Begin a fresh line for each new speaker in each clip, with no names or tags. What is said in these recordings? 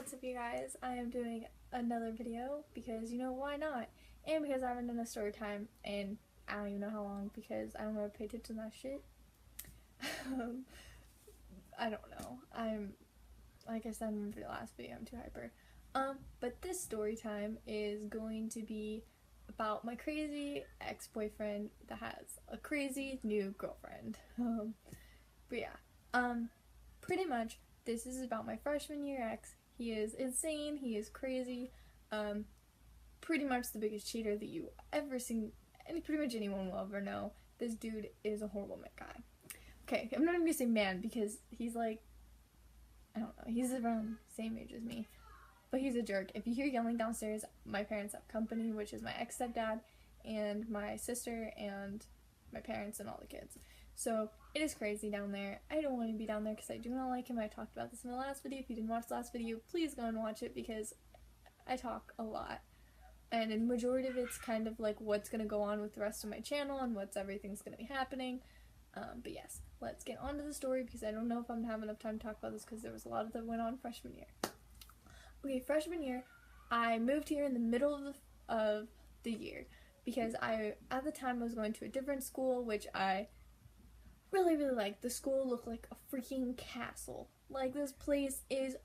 what's up you guys? I am doing another video because, why not? And because I haven't done a story time and I don't even know how long because I don't ever pay attention to that shit. I don't know. Like I said in the last video, I'm too hyper. But this story time is going to be about my crazy ex-boyfriend that has a crazy new girlfriend. But yeah, pretty much this is about my freshman year ex. He is insane, he is crazy, pretty much the biggest cheater that you ever seen, and pretty much anyone will ever know. This dude is a horrible guy. Okay, I'm not even gonna say man because he's like, I don't know, he's around the same age as me. But he's a jerk. If you hear yelling downstairs, my parents have company, which is my ex-stepdad and my sister and my parents and all the kids. So it is crazy down there. I don't want to be down there because I do not like him. I talked about this in the last video. If you didn't watch the last video, please go and watch it because I talk a lot. And in majority of it's kind of like what's going to go on with the rest of my channel and what's everything's going to be happening. But yes, let's get on to the story because I don't know if I'm going to have enough time to talk about this because there was a lot that went on freshman year. Okay, freshman year, I moved here in the middle of the year because at the time I was going to a different school, which I really liked. The school looked like a freaking castle. Like, this place is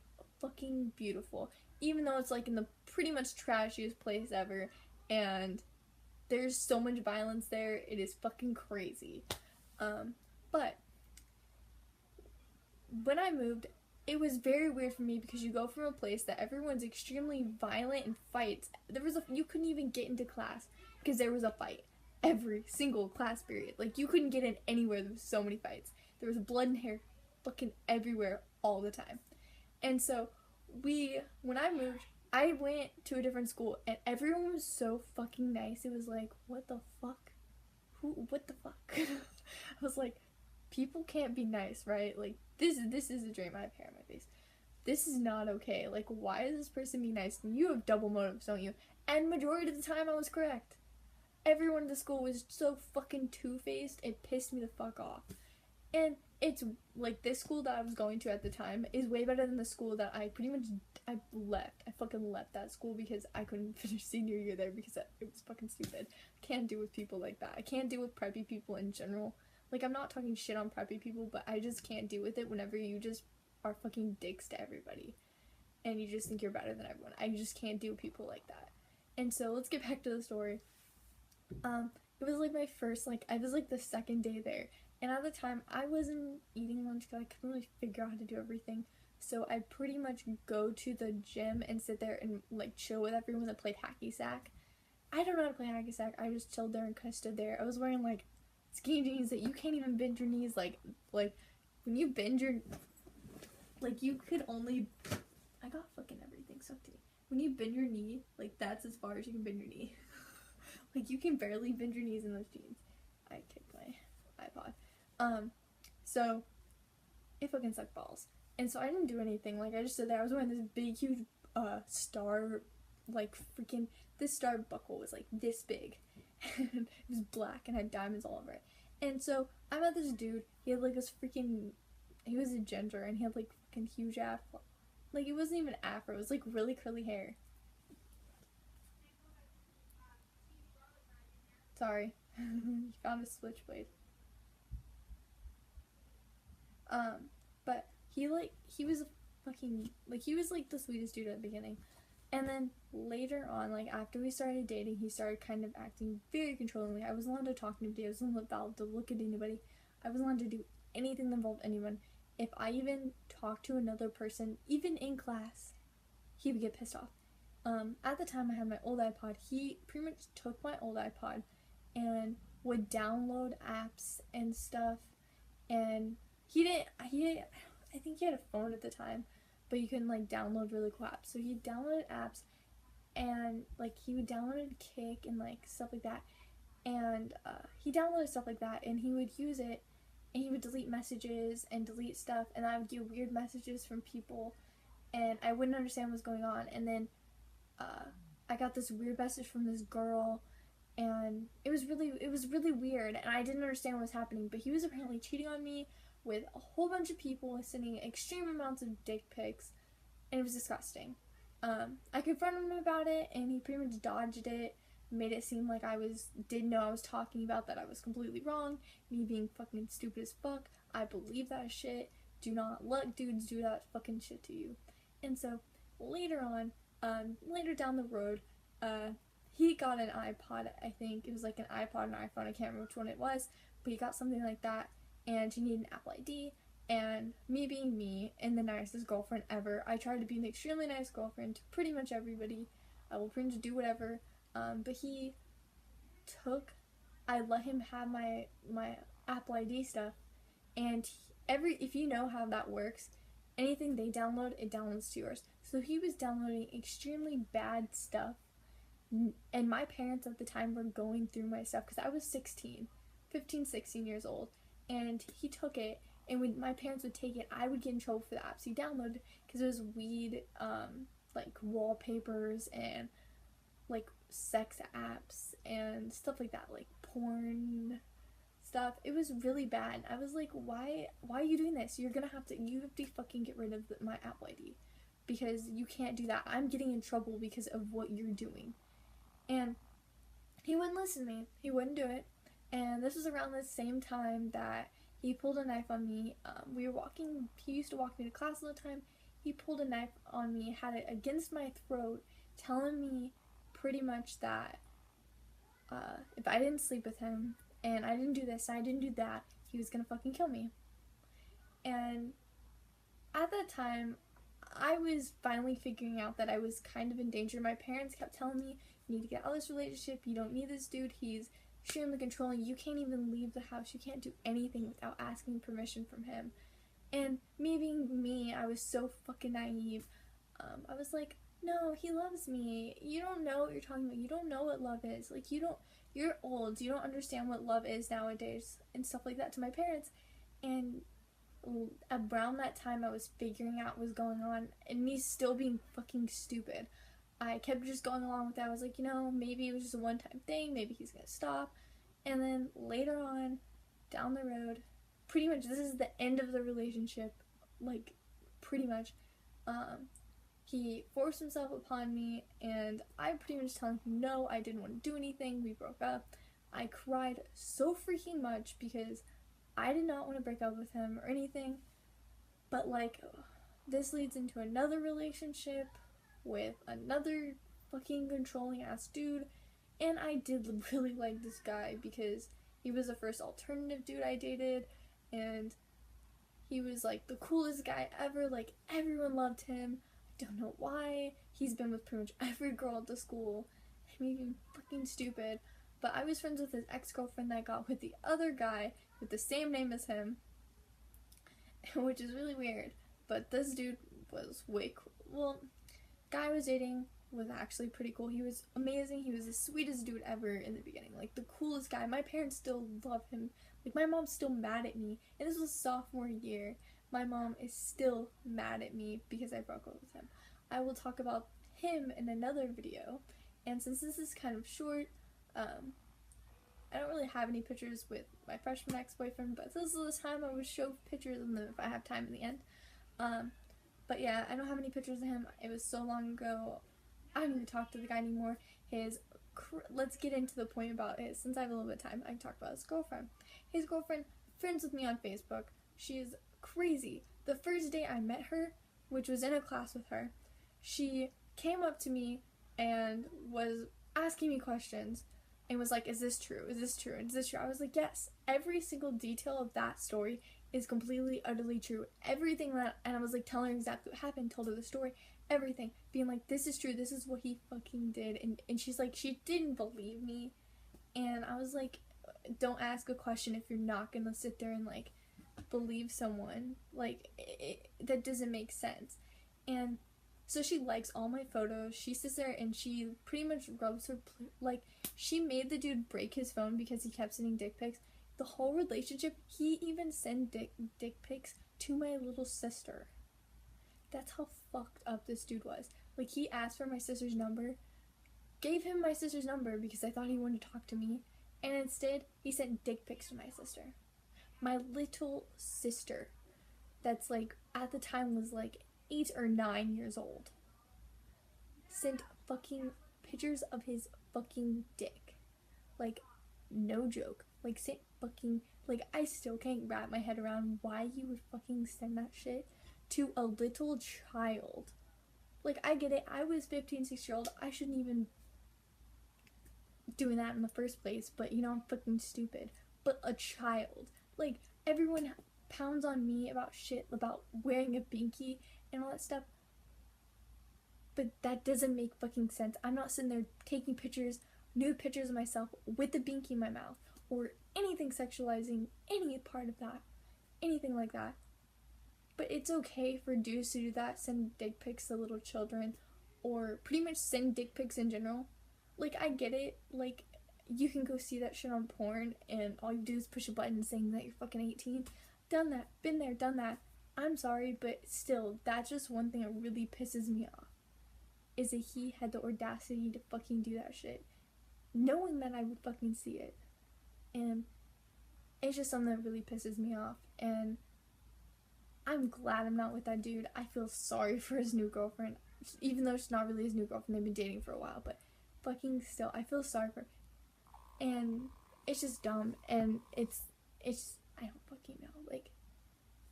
fucking beautiful, even though it's like in the pretty much trashiest place ever, and there's so much violence there, it is fucking crazy. But when I moved, it was very weird for me because you go from a place that everyone's extremely violent and fights. You couldn't even get into class because there was a fight every single class period. Like, you couldn't get in anywhere. There was so many fights. There was blood and hair fucking everywhere all the time. And so when I moved, I went to a different school and everyone was so fucking nice. It was like, what the fuck? What the fuck? I was like, people can't be nice, right? Like, this is a dream. I have hair on my face. This is not okay. Like, why is this person being nice? You have double motives, don't you? And majority of the time I was correct. Everyone in the school was so fucking two-faced, it pissed me the fuck off. And it's like, this school that I was going to at the time is way better than the school that I left. I fucking left that school because I couldn't finish senior year there because it was fucking stupid. I can't deal with people like that. I can't deal with preppy people in general. Like, I'm not talking shit on preppy people, but I just can't deal with it whenever you just are fucking dicks to everybody and you just think you're better than everyone. I just can't deal with people like that. And so let's get back to the story. It was like my first, I was like the second day there, and at the time I wasn't eating lunch because I couldn't really figure out how to do everything. So I pretty much go to the gym and sit there and like chill with everyone that played hacky sack. I don't know how to play hacky sack. I just chilled there and kind of stood there. I was wearing like skinny jeans that you can't even bend your knees. Like when you bend your, like, you could only, I got fucking everything sucked in. When you bend your knee, like, that's as far as you can bend your knee. Like, you can barely bend your knees in those jeans. I kicked my iPod. So it fucking sucked balls. And so I didn't do anything. Like, I just stood there. I was wearing this big, huge, star, like, freaking, this star buckle was, like, this big. And it was black and had diamonds all over it. And so I met this dude. He had, like, this freaking, he was a ginger, and he had, like, fucking huge afro. Like, it wasn't even afro. It was, like, really curly hair. Sorry. He found a switchblade. But he was a fucking, like, he was, like, the sweetest dude at the beginning. And then later on, like, after we started dating, he started kind of acting very controllingly. I wasn't allowed to talk to anybody. I wasn't allowed to look at anybody. I wasn't allowed to do anything that involved anyone. If I even talked to another person, even in class, he would get pissed off. At the time I had my old iPod. He pretty much took my old iPod and would download apps and stuff, and I think he had a phone at the time, but you couldn't like download really cool apps, so he downloaded apps, and like he would download Kik and like stuff like that, and he downloaded stuff like that, and he would use it, and he would delete messages and delete stuff, and I would get weird messages from people, and I wouldn't understand what was going on, and then I got this weird message from this girl, and it was really weird, and I didn't understand what was happening, but he was apparently cheating on me with a whole bunch of people, sending extreme amounts of dick pics, and it was disgusting. I confronted him about it, and he pretty much dodged it, made it seem like didn't know I was talking about, that I was completely wrong, me being fucking stupid as fuck. I believe that shit. Do not let dudes do that fucking shit to you. And so later on, later down the road, he got an iPod. I think it was like an iPod and an iPhone. I can't remember which one it was, but he got something like that, and he needed an Apple ID. And me being me and the nicest girlfriend ever, I tried to be an extremely nice girlfriend to pretty much everybody. I will pretty much do whatever. But I let him have my Apple ID stuff, and if you know how that works, anything they download, it downloads to yours. So he was downloading extremely bad stuff, and my parents at the time were going through my stuff because I was 16 years old, and he took it. And when my parents would take it, I would get in trouble for the apps he downloaded, because it was weed, like wallpapers and like sex apps and stuff like that, like porn stuff. It was really bad. I was like, why are you doing this? You have to fucking get rid of my Apple ID, because you can't do that. I'm getting in trouble because of what you're doing. And he wouldn't listen to me. He wouldn't do it. And this was around the same time that he pulled a knife on me. We were walking, he used to walk me to class all the time. He pulled a knife on me, had it against my throat, telling me pretty much that if I didn't sleep with him, and I didn't do this, and I didn't do that, he was gonna fucking kill me. And at that time, I was finally figuring out that I was kind of in danger. My parents kept telling me, you need to get out of this relationship, you don't need this dude, he's extremely controlling, you can't even leave the house, you can't do anything without asking permission from him. And me being me, I was so fucking naive. I was like, no, he loves me, you don't know what you're talking about, you don't know what love is, like, you're old, you don't understand what love is nowadays, and stuff like that to my parents. And around that time, I was figuring out what was going on, and me still being fucking stupid, I kept just going along with that. I was like, maybe it was just a one-time thing, maybe he's gonna stop. And then later on, down the road, pretty much this is the end of the relationship, like, pretty much, he forced himself upon me, and I pretty much telling him no, I didn't want to do anything, we broke up. I cried so freaking much because I did not want to break up with him or anything, but like, this leads into another relationship with another fucking controlling ass dude, and I did really like this guy because he was the first alternative dude I dated, and he was like the coolest guy ever, like everyone loved him. I don't know why. He's been with pretty much every girl at the school. I made him fucking stupid, but I was friends with his ex-girlfriend that got with the other guy with the same name as him, which is really weird, but this dude was way cool. Well, guy I was dating was actually pretty cool. He was amazing. He was the sweetest dude ever in the beginning, like the coolest guy. My parents still love him. Like, my mom's still mad at me, and this was sophomore year. My mom is still mad at me because I broke up with him. I will talk about him in another video, and since this is kind of short, I don't really have any pictures with my freshman ex-boyfriend, but this is the time I would show pictures of them if I have time in the end. But yeah, I don't have any pictures of him. It was so long ago. I don't even talk to the guy anymore. Let's get into the point about it. Since I have a little bit of time, I can talk about his girlfriend. His girlfriend, friends with me on Facebook. She is crazy. The first day I met her, which was in a class with her, she came up to me and was asking me questions and was like, is this true? Is this true? Is this true? I was like, yes. Every single detail of that story is completely, utterly true. Everything that, and I was like telling her exactly what happened, told her the story, everything, being like, this is true, this is what he fucking did. And she's like, she didn't believe me. And I was like, don't ask a question if you're not gonna sit there and like believe someone. Like, that doesn't make sense. And so she likes all my photos. She sits there and she pretty much rubs her, like, she made the dude break his phone because he kept sending dick pics. The whole relationship, he even sent dick pics to my little sister. That's how fucked up this dude was. Like, he asked for my sister's number, gave him my sister's number because I thought he wanted to talk to me, and instead, he sent dick pics to my sister. My little sister, that's like, at the time was like 8 or 9 years old sent fucking pictures of his fucking dick. Like, no joke. Like, sent fucking, like, I still can't wrap my head around why he would fucking send that shit to a little child. Like, I get it, I was 15, 6-year-old, I shouldn't even doing that in the first place, but you know, I'm fucking stupid. But a child, like, everyone pounds on me about shit about wearing a binky and all that stuff, but that doesn't make fucking sense. I'm not sitting there taking pictures, nude pictures of myself with the binky in my mouth, or anything sexualizing any part of that, anything like that. But it's okay for dudes to do that, send dick pics to little children, or pretty much send dick pics in general. Like, I get it, like, you can go see that shit on porn, and all you do is push a button saying that you're fucking 18. Done that, been there, done that. I'm sorry, but still, that's just one thing that really pisses me off, is that he had the audacity to fucking do that shit, knowing that I would fucking see it. And it's just something that really pisses me off, and I'm glad I'm not with that dude. I feel sorry for his new girlfriend, even though she's not really his new girlfriend, they've been dating for a while, but fucking still, I feel sorry for her. And it's just dumb, and it's, I don't fucking know, like,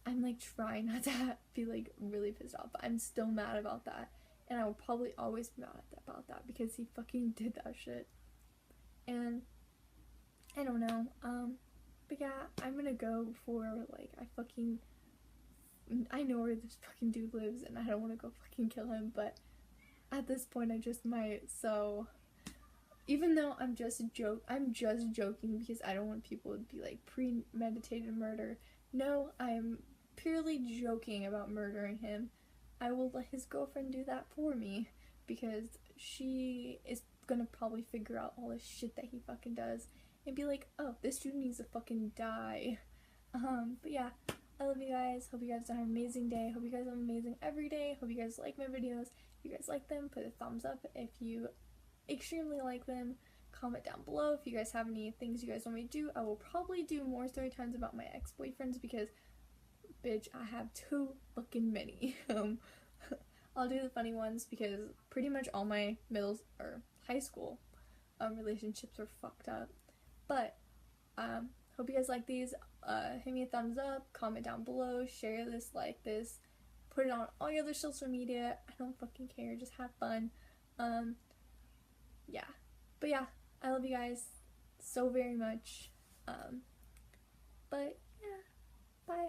I'm like trying not to be like really pissed off, but I'm still mad about that, and I will probably always be mad about that, because he fucking did that shit. And I don't know, but yeah, I'm gonna go before, like, I know where this fucking dude lives, and I don't want to go fucking kill him, but at this point I just might. So even though I'm just joking, because I don't want people to be like premeditated murder. No, I'm purely joking about murdering him. I will let his girlfriend do that for me, because she is gonna probably figure out all this shit that he fucking does and be like, oh, this dude needs to fucking die. But yeah, I love you guys. Hope you guys have an amazing day. Hope you guys have an amazing every day. Hope you guys like my videos. If you guys like them, put a thumbs up. If you extremely like them, comment down below. If you guys have any things you guys want me to do, I will probably do more story times about my ex-boyfriends, because bitch, I have too fucking many. I'll do the funny ones, because pretty much all my middle or high school relationships are fucked up. But hope you guys like these. Hit me a thumbs up, comment down below, share this, like this, put it on all your other social media. I don't fucking care, just have fun. Yeah, but yeah, I love you guys so very much. But yeah, bye.